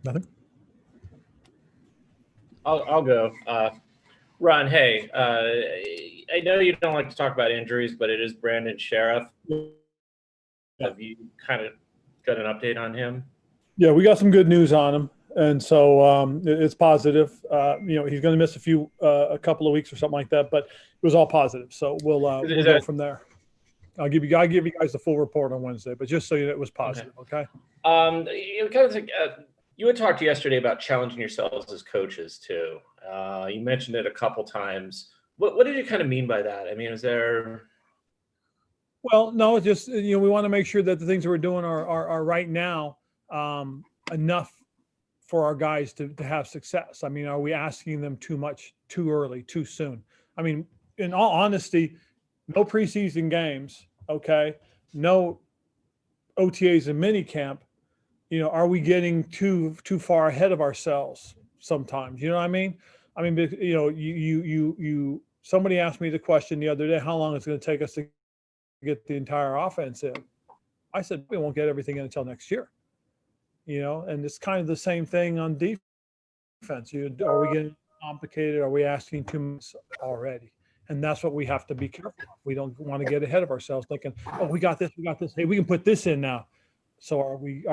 Nothing. I'll go. Ron, hey, I know you don't like to talk about injuries, but it is Brandon Sheriff. Have you kind of got an update on him? Yeah, we got some good news on him, and so it's positive. He's going to miss a couple of weeks or something like that, but it was all positive. So we'll go from there. I'll give you guys the full report on Wednesday, but just so you know, it was positive. Okay. You had talked yesterday about challenging yourselves as coaches too. You mentioned it a couple times. What did you kind of mean by that? I mean, is there? Well, no, it's just we want to make sure that the things that we're doing are right now enough for our guys to have success. I mean, are we asking them too much, too early, too soon? I mean, in all honesty, no preseason games, okay? No OTAs and mini camp. Are we getting too far ahead of ourselves sometimes? You know what I mean? I mean, somebody asked me the question the other day, how long it's going to take us to get the entire offense in? I said, we won't get everything in until next year. And it's kind of the same thing on defense. Are we getting complicated? Are we asking too much already? And that's what we have to be careful of. We don't want to get ahead of ourselves thinking, oh, we got this. Hey, we can put this in now. So are we,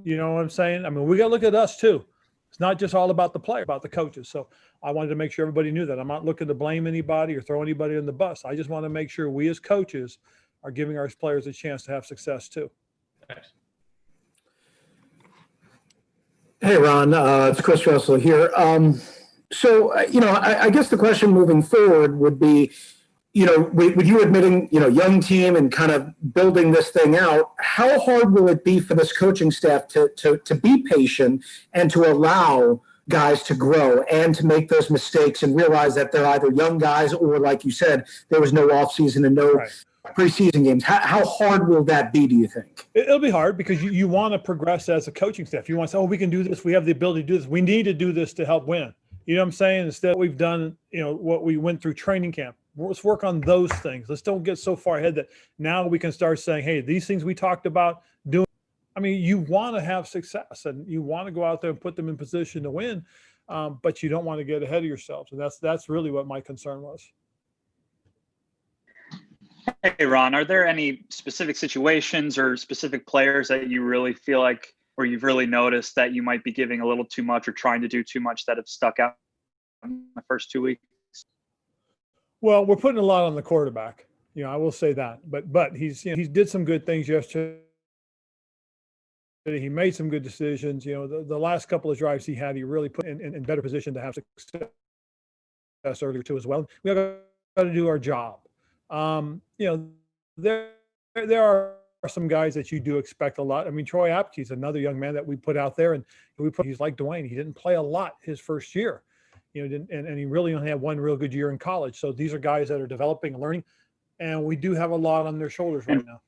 you know what I'm saying? I mean, we got to look at us too. It's not just all about the player, about the coaches. So I wanted to make sure everybody knew that. I'm not looking to blame anybody or throw anybody on the bus. I just want to make sure we as coaches are giving our players a chance to have success too. Thanks. Hey, Ron, it's Chris Russell here. I guess the question moving forward would be, with you admitting, young team and kind of building this thing out, how hard will it be for this coaching staff to be patient and to allow guys to grow and to make those mistakes and realize that they're either young guys or, like you said, there was no offseason and no preseason games. How hard will that be, do you think? It'll be hard because you want to progress as a coaching staff. You want to say, oh, we can do this. We have the ability to do this. We need to do this to help win. You know what I'm saying? Instead, we've done, what we went through training camp. Let's work on those things. Let's don't get so far ahead that now we can start saying, hey, these things we talked about doing. I mean, you want to have success and you want to go out there and put them in position to win, but you don't want to get ahead of yourselves. And that's really what my concern was. Hey, Ron, are there any specific situations or specific players that you really feel like, or you've really noticed that you might be giving a little too much or trying to do too much that have stuck out in the first 2 weeks? Well, we're putting a lot on the quarterback. I will say that, but he did some good things yesterday. He made some good decisions. The last couple of drives he had, he really put in better position to have success earlier too as well. We got to do our job. There are some guys that you do expect a lot. I mean, Troy Apke's another young man that we put out there, and he's like Dwayne. He didn't play a lot his first year, and he really only had one real good year in college. So these are guys that are developing and learning, and we do have a lot on their shoulders right now.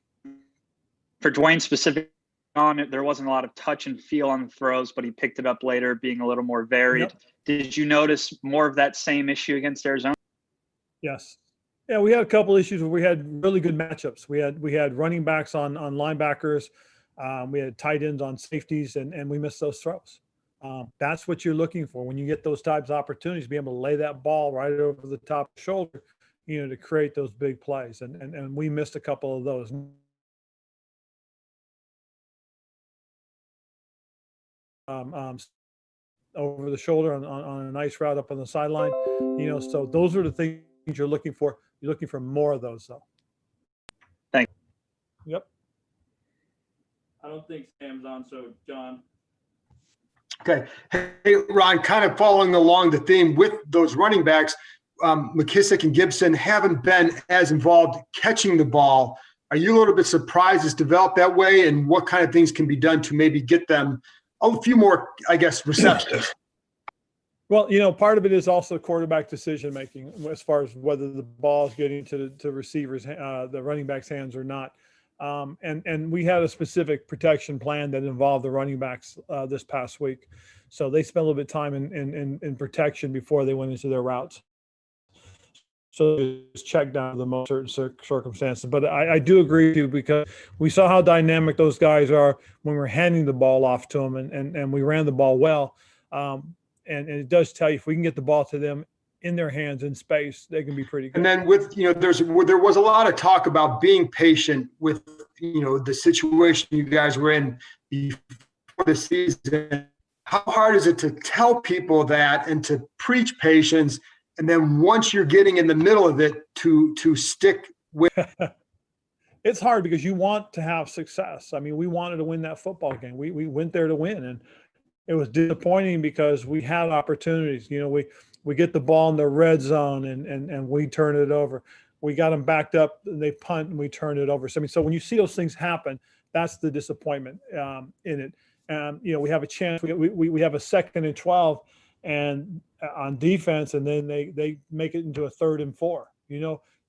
For Dwayne specifically, on it, there wasn't a lot of touch and feel on the throws, but he picked it up later, being a little more varied. Yep. Did you notice more of that same issue against Arizona? Yes. Yeah, we had a couple issues where we had really good matchups. We had running backs on linebackers. We had tight ends on safeties, and we missed those throws. That's what you're looking for when you get those types of opportunities, be able to lay that ball right over the top of the shoulder, to create those big plays. And we missed a couple of those. Over the shoulder on a nice route up on the sideline, so those are the things you're looking for. You're looking for more of those, though. Thanks. Yep. I don't think Sam's on, so John. Okay. Hey, Ron, kind of following along the theme with those running backs, McKissick and Gibson haven't been as involved catching the ball. Are you a little bit surprised it's developed that way, and what kind of things can be done to maybe get them a few more, I guess, receptions? Well, part of it is also quarterback decision making as far as whether the ball is getting to receivers, the running back's hands or not. And we had a specific protection plan that involved the running backs this past week, so they spent a little bit of time in protection before they went into their routes. So it's checked down to the most certain circumstances. But I do agree with you, because we saw how dynamic those guys are when we're handing the ball off to them, and we ran the ball well. And it does tell you, if we can get the ball to them in their hands in space, they can be pretty good. And then there was a lot of talk about being patient with, the situation you guys were in before the season. How hard is it to tell people that and to preach patience? And then once you're getting in the middle of it, to stick with. It's hard because you want to have success. I mean, we wanted to win that football game. We went there to win, and it was disappointing because we had opportunities. We get the ball in the red zone and we turn it over. We got them backed up and they punt and we turn it over. So when you see those things happen, that's the disappointment in it. And we have a chance. We have a 2nd and 12 and on defense, and then they make it into a 3rd and 4.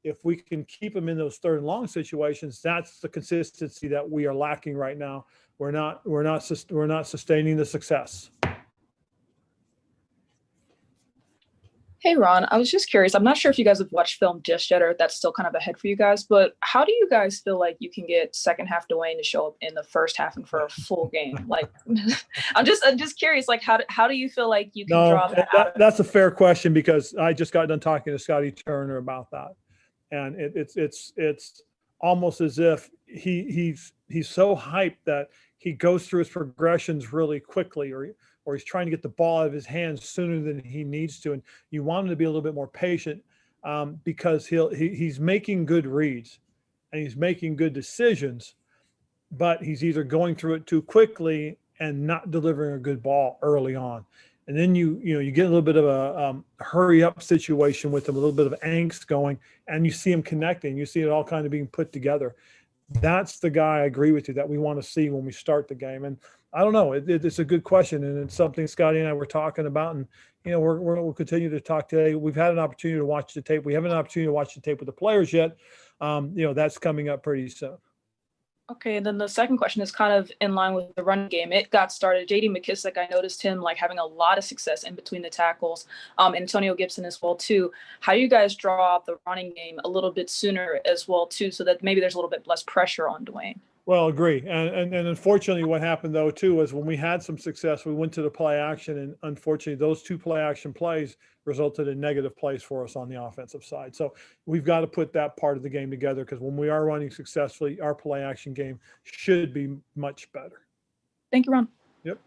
If we can keep them in those 3rd and long situations, that's the consistency that we are lacking right now. We're not sustaining the success. Hey, Ron, I was just curious. I'm not sure if you guys have watched film just yet, or if that's still kind of ahead for you guys, but how do you guys feel like you can get second half Dwayne to show up in the first half and for a full game? Like, I'm just curious, like, how do you feel like you can draw that out? That's a fair question, because I just got done talking to Scotty Turner about that. And it's almost as if he's so hyped that he goes through his progressions really quickly, or he's trying to get the ball out of his hands sooner than he needs to. And you want him to be a little bit more patient, because he's making good reads and he's making good decisions, but he's either going through it too quickly and not delivering a good ball early on. And then you get a little bit of a hurry up situation with him, a little bit of angst going, and you see him connecting. You see it all kind of being put together. That's the guy, I agree with you, that we want to see when we start the game. And I don't know, it's a good question, and it's something Scotty and I were talking about, and we'll continue to talk today. We've had an opportunity to watch the tape. We haven't an opportunity to watch the tape with the players yet. That's coming up pretty soon. Okay, and then the second question is kind of in line with the run game. It got started. J.D. McKissick, I noticed him like having a lot of success in between the tackles. Antonio Gibson as well too. How do you guys draw up the running game a little bit sooner as well too, so that maybe there's a little bit less pressure on Dwayne? Well, agree. And unfortunately, what happened though too was when we had some success, we went to the play action, and unfortunately, those 2 play action plays resulted in negative plays for us on the offensive side. So we've got to put that part of the game together, because when we are running successfully, our play action game should be much better. Thank you, Ron. Yep.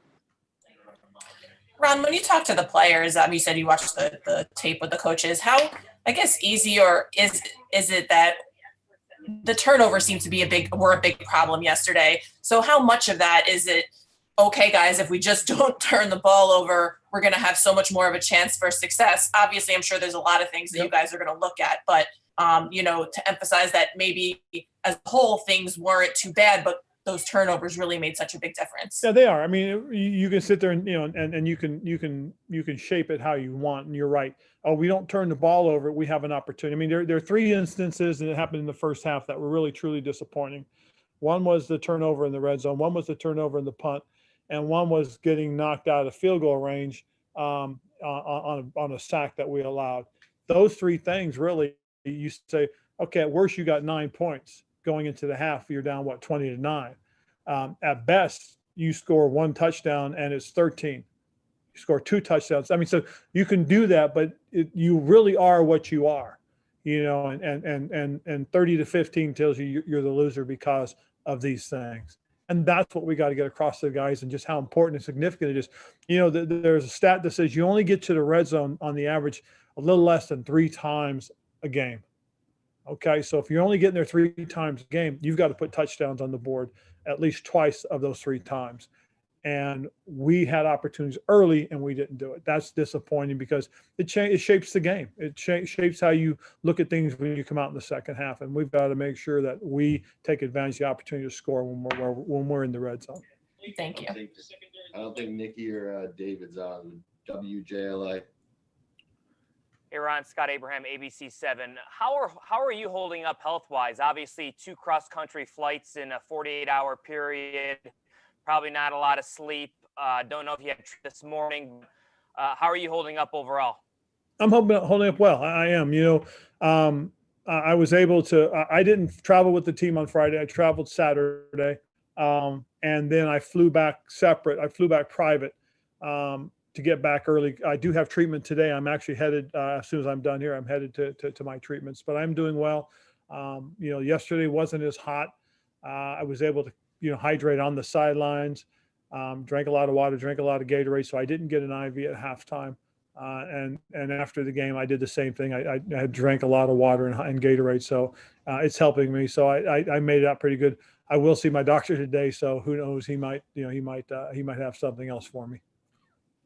Ron, when you talk to the players, you said you watched the tape with the coaches. How, I guess, easy or is it that the turnover seems to be a big problem yesterday? So how much of that is it, okay, guys, if we just don't turn the ball over, we're going to have so much more of a chance for success? Obviously, I'm sure there's a lot of things that you guys are going to look at, but, to emphasize that maybe as a whole, things weren't too bad, but those turnovers really made such a big difference. Yeah, they are. I mean, you can sit there and, and you can shape it how you want. And you're right. Oh, we don't turn the ball over, we have an opportunity. I mean, there are 3 instances, and it happened in the first half, that were really, truly disappointing. One was the turnover in the red zone. One was the turnover in the punt. And one was getting knocked out of field goal range on a sack that we allowed. Those 3 things really, you say, okay, at worst, you got 9 points going into the half. You're down, 20-9. At best, you score 1 touchdown and it's 13. You score 2 touchdowns. I mean, so you can do that, but you really are what you are, and 30-15 tells you you're the loser because of these things. And that's what we got to get across to the guys, and just how important and significant it is. There's a stat that says you only get to the red zone on the average a little less than 3 times a game. Okay, so if you're only getting there 3 times a game, you've got to put touchdowns on the board at least twice of those 3 times. And we had opportunities early and we didn't do it. That's disappointing, because it shapes the game. It shapes how you look at things when you come out in the second half. And we've got to make sure that we take advantage of the opportunity to score when we're in the red zone. Thank you. I don't think Nikki or David's on WJLA. Hey, Ron, Scott Abraham, ABC7. How are you holding up health-wise? Obviously, 2 cross-country flights in a 48-hour period. Probably not a lot of sleep. Don't know if you had this morning. How are you holding up overall? I'm holding up well. I am. I was able to. I didn't travel with the team on Friday. I traveled Saturday, and then I flew back separate. I flew back private to get back early. I do have treatment today. I'm actually headed as soon as I'm done here. I'm headed to my treatments, but I'm doing well. Yesterday wasn't as hot. I was able to hydrate on the sidelines. Drank a lot of water, drank a lot of Gatorade, so I didn't get an IV at halftime. And after the game, I did the same thing. I had drank a lot of water and Gatorade, so it's helping me. So I made it out pretty good. I will see my doctor today, so who knows? He might have something else for me.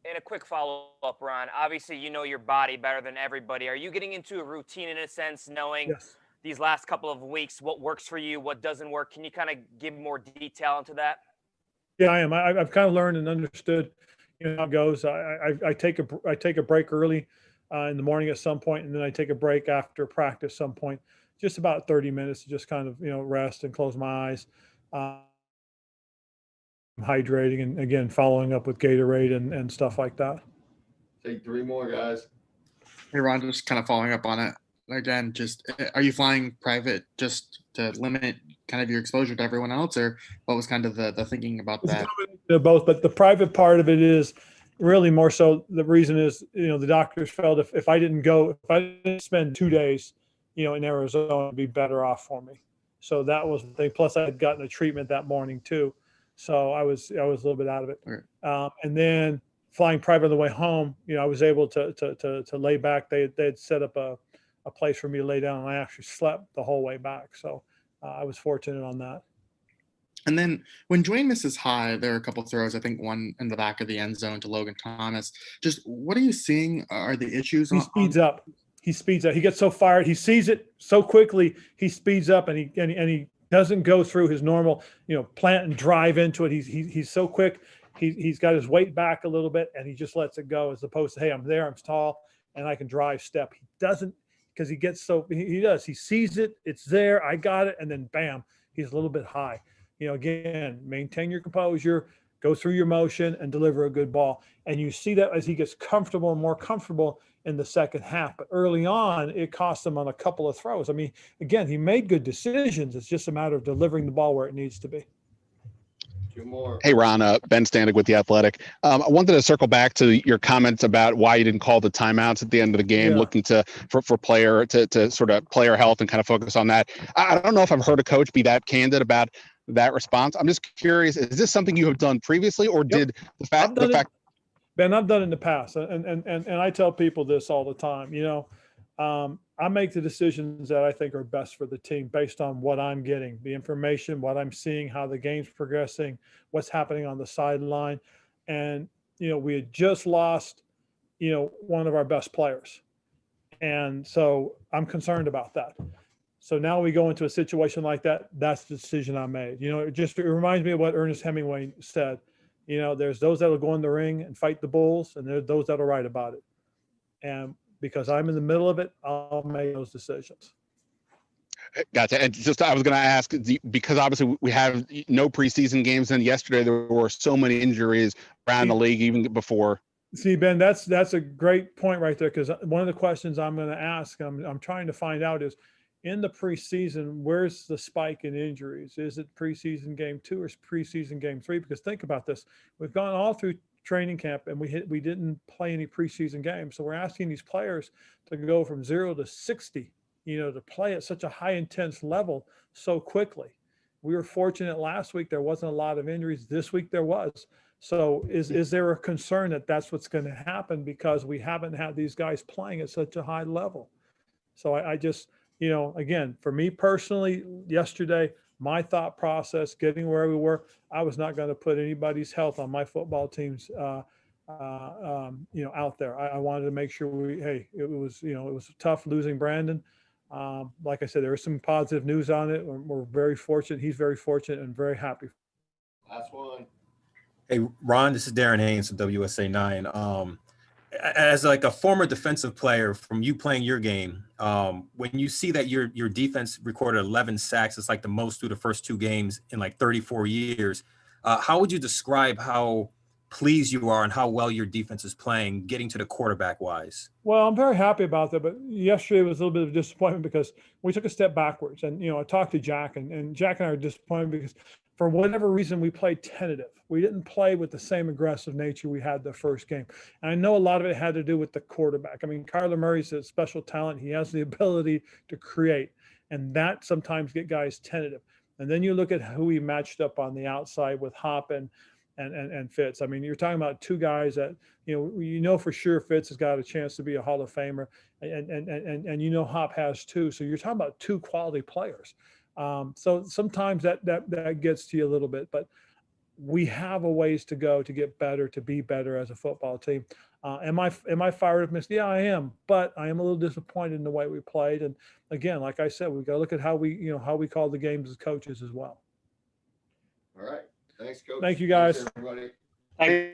And a quick follow-up, Ron. Obviously, you know your body better than everybody. Are you getting into a routine in a sense, knowing these last couple of weeks what works for you, what doesn't work? Can you kind of give more detail into that? Yeah, I am. I've kind of learned and understood, how it goes. I take a break early in the morning at some point, and then I take a break after practice some point, just about 30 minutes to just kind of rest and close my eyes, hydrating, and again following up with Gatorade and stuff like that. Take 3 more, guys. Hey, Ron, just kind of following up on it again. Just are you flying private just to limit kind of your exposure to everyone else, or what was kind of the thinking about that? Both, but the private part of it is really more so. The reason is, the doctors felt if I didn't spend 2 days, in Arizona, it'd be better off for me. So that was the thing. Plus, I had gotten a treatment that morning too, so I was a little bit out of it. Okay. And then flying private on the way home, I was able to lay back. They had set up a place for me to lay down, and I actually slept the whole way back. So I was fortunate on that. And then when Dwayne misses high, there are a couple of throws, I think one in the back of the end zone to Logan Thomas. Just what are you seeing are the issues? He speeds up. He speeds up. He gets so fired. He sees it so quickly. He speeds up, and he doesn't go through his normal, plant and drive into it. He's so quick. He's got his weight back a little bit, and he just lets it go, as opposed to, hey, I'm there, I'm tall, and I can drive step. He doesn't, because he gets so he does. He sees it. It's there. I got it, and then bam, he's a little bit high. Again, maintain your composure, go through your motion, and deliver a good ball. And you see that as he gets comfortable and more comfortable in the second half. But early on, it cost him on a couple of throws. I mean, again, he made good decisions. It's just a matter of delivering the ball where it needs to be. 2 more. Hey, Ron, Ben Stanek with The Athletic. I wanted to circle back to your comments about why you didn't call the timeouts at the end of the game, looking for player to sort of player health and kind of focus on that. I don't know if I've heard a coach be that candid about that response. I'm just curious, is this something you have done previously, or did the fact Ben, I've done it in the past, and I tell people this all the time. I make the decisions that I think are best for the team based on what I'm getting, the information, what I'm seeing, how the game's progressing, what's happening on the sideline. And, we had just lost, one of our best players. And so I'm concerned about that. So now we go into a situation like that. That's the decision I made. It reminds me of what Ernest Hemingway said. There's those that will go in the ring and fight the bulls, and there's those that will write about it. And because I'm in the middle of it, I'll make those decisions. Gotcha. And just, I was going to ask, because obviously we have no preseason games, and yesterday there were so many injuries around the league, even before. See, Ben, that's a great point right there, because one of the questions I'm going to ask, I'm trying to find out is, in the preseason, where's the spike in injuries? Is it preseason game 2 or preseason game 3? Because think about this. We've gone all through training camp and we didn't play any preseason games. So we're asking these players to go from 0 to 60, to play at such a high intense level so quickly. We were fortunate last week. There wasn't a lot of injuries. This week there was. So is there a concern that that's what's going to happen because we haven't had these guys playing at such a high level? So I just, again, for me personally, yesterday, my thought process, getting where we were, I was not going to put anybody's health on my football teams, out there. I wanted to make sure it was tough losing Brandon. Like I said, there was some positive news on it. We're very fortunate. He's very fortunate and very happy. Last one. Hey, Ron, this is Darren Haynes from WSA 9. As like a former defensive player, from you playing your game, when you see that your defense recorded 11 sacks, it's like the most through the first 2 games in like 34 years. How would you describe how pleased you are and how well your defense is playing, getting to the quarterback wise? Well, I'm very happy about that, but yesterday was a little bit of disappointment because we took a step backwards. And, I talked to Jack, and Jack and I are disappointed because for whatever reason, we played tentative. We didn't play with the same aggressive nature we had the first game. And I know a lot of it had to do with the quarterback. I mean, Kyler Murray's a special talent. He has the ability to create, and that sometimes get guys tentative. And then you look at who he matched up on the outside with Hop and Fitz. I mean, you're talking about two guys that, for sure Fitz has got a chance to be a Hall of Famer, and Hop has too. So you're talking about two quality players. So sometimes that gets to you a little bit, but we have a ways to go to get better, to be better as a football team. Am I fired up, Miss? Yeah, I am, but I am a little disappointed in the way we played. And again, like I said, we've got to look at how we call the games as coaches as well. All right. Thanks, Coach. Thank you, guys. Thanks, everybody. Thank